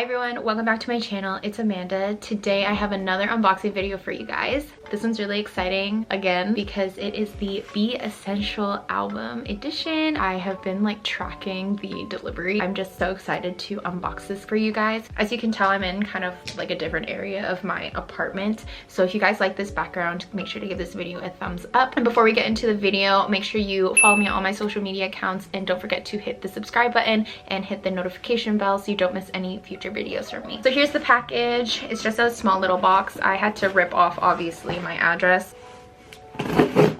everyone, welcome back to my channel. It's Amanda. Today I have another unboxing video for you guys. This one's really exciting again because it is the Be Essential album edition. I have been like tracking the delivery. I'm just so excited to unbox this for you guys. As you can tell, I'm in kind of like a different area of my apartment. So if you guys like this background, make sure to give this video a thumbs up. And before we get into the video, make sure you follow me on all my social media accounts and don't forget to hit the subscribe button and hit the notification bell so you don't miss any future videos from me. So here's the package. It's just a small little box. I had to rip off obviously my address. I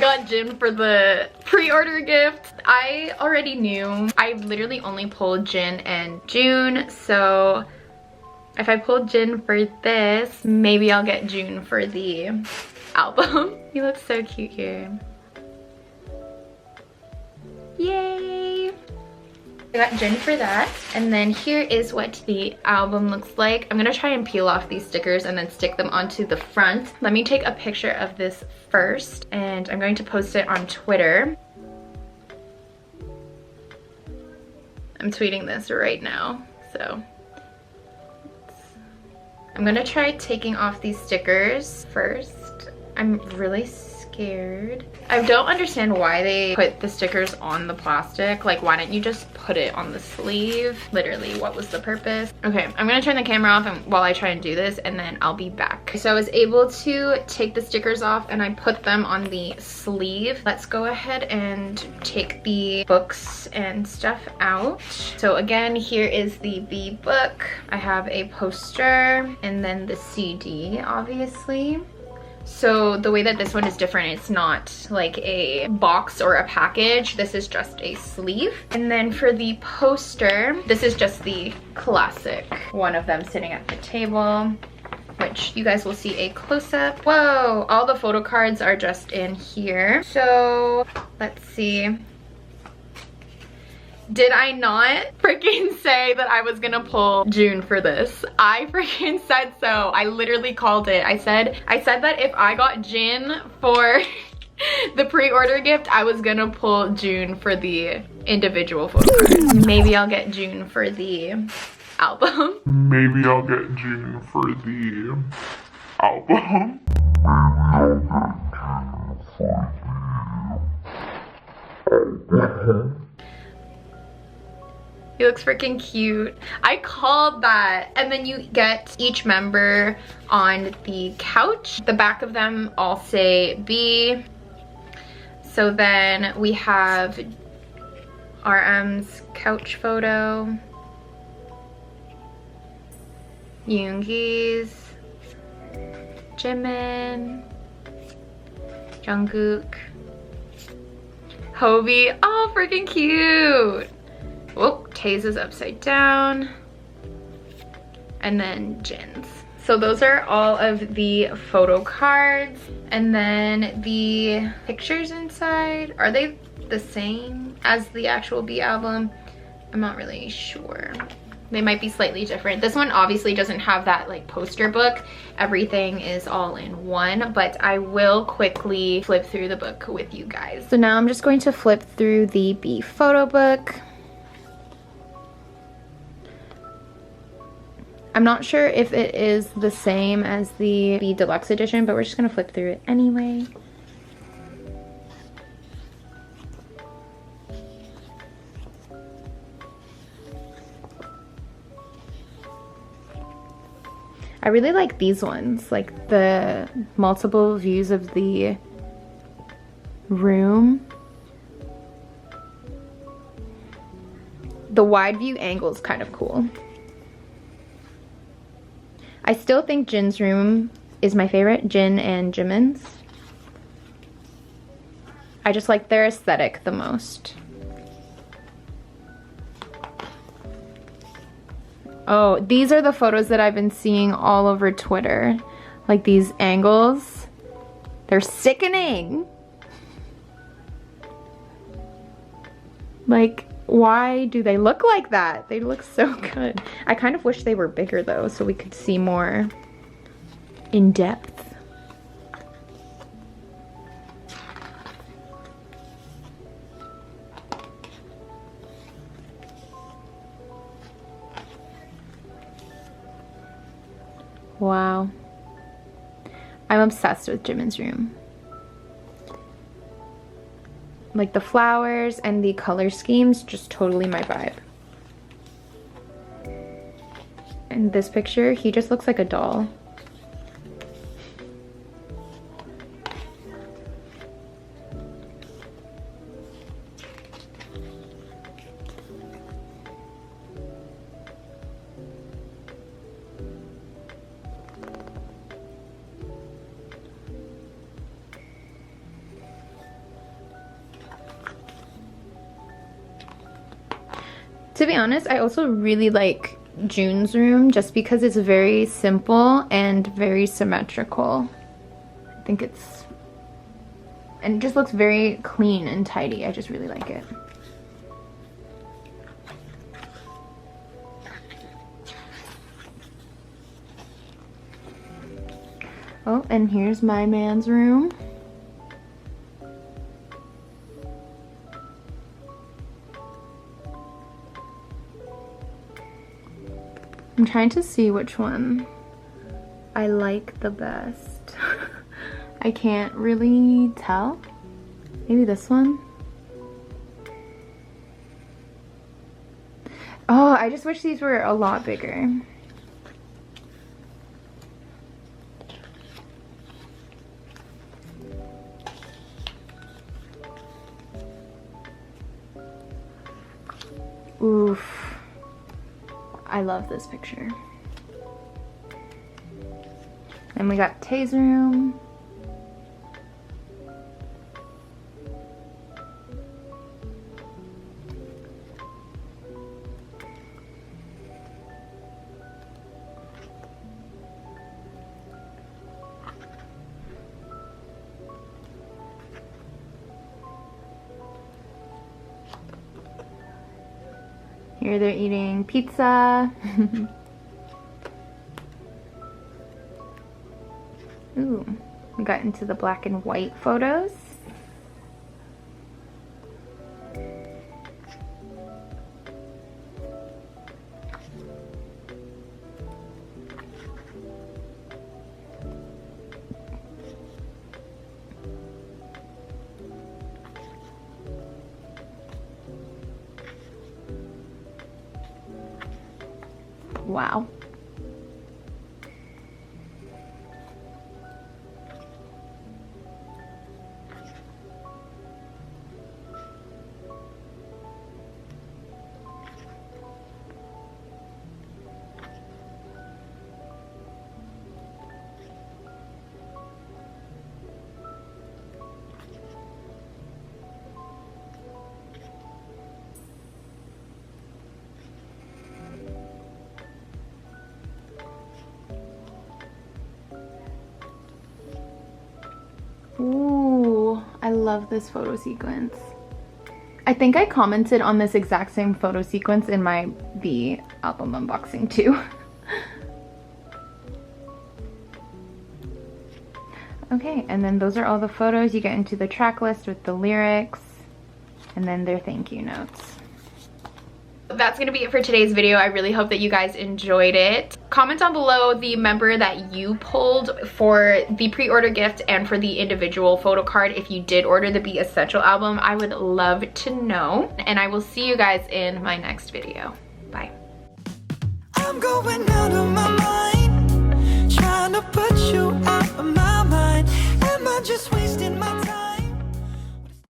got gin for the pre-order gift. I already knew. I literally only pulled gin in June, so if I pulled gin for this, maybe I'll get June for the album. He looks so cute here. Yay! I got gin for that, and then here is what the album looks like. I'm gonna try and peel off these stickers and then stick them onto the front. Let me take a picture of this first, and I'm going to post it on Twitter. I'm tweeting this right now, so I'm gonna try taking off these stickers first. I'm really scared. I don't understand why they put the stickers on the plastic. Like, why didn't you just put it on the sleeve? Literally, what was the purpose? Okay, I'm gonna turn the camera off while I try and do this, and then I'll be back. So I was able to take the stickers off and I put them on the sleeve. Let's go ahead and take the books and stuff out. So again, here is the B book. I have a poster and then the CD, obviously. So the way that this one is different, it's not like a box or a package. This is just a sleeve. And then for the poster, this is just the classic one of them sitting at the table, which you guys will see a close-up. Whoa, all the photo cards are just in here. So let's see. Did I not freaking say that I was gonna pull June for this? I freaking said so. I literally called it. I said that if I got Jin for the pre-order gift, I was gonna pull June for the individual photo cards. Maybe I'll get June for the album. Maybe I'll get June for the album. He looks freaking cute. I called that. And then you get each member on the couch. The back of them all say B. So then we have RM's couch photo, Yoongi's, Jimin, Jungkook, Hobie. Oh, freaking cute. Oh, Taze is upside down. And then Jin's. So those are all of the photo cards. And then the pictures inside, are they the same as the actual B album? I'm not really sure. They might be slightly different. This one obviously doesn't have that like poster book. Everything is all in one, but I will quickly flip through the book with you guys. So now I'm just going to flip through the B photo book. I'm not sure if it is the same as the B Deluxe edition, but we're just gonna flip through it anyway. I really like these ones, like the multiple views of the room. The wide view angle is kind of cool. I still think Jin's room is my favorite, Jin and Jimin's. I just like their aesthetic the most. Oh, these are the photos that I've been seeing all over Twitter. Like these angles. They're sickening. Like, why do they look like that? They look so good. I kind of wish they were bigger though, so we could see more in depth. Wow. I'm obsessed with Jimin's room. Like the flowers and the color schemes, just totally my vibe. In this picture, he just looks like a doll. To be honest, I also really like June's room just because it's very simple and very symmetrical. I think it's, and it just looks very clean and tidy. I just really like it. Oh, and here's my man's room. I'm trying to see which one I like the best. I can't really tell. Maybe this one? Oh, I just wish these were a lot bigger. Oof. I love this picture. And we got Tay's room. Here they're eating pizza. Ooh, we got into the black and white photos. Wow. Ooh, I love this photo sequence. I think I commented on this exact same photo sequence in my B album unboxing too. Okay, and then those are all the photos. You get into the track list with the lyrics and then their thank you notes. That's gonna be it for today's video. I really hope that you guys enjoyed it. Comment down below the member that you pulled for the pre-order gift and for the individual photo card if you did order the Be Essential album. I would love to know, and I will see you guys in my next video. Bye. I'm going out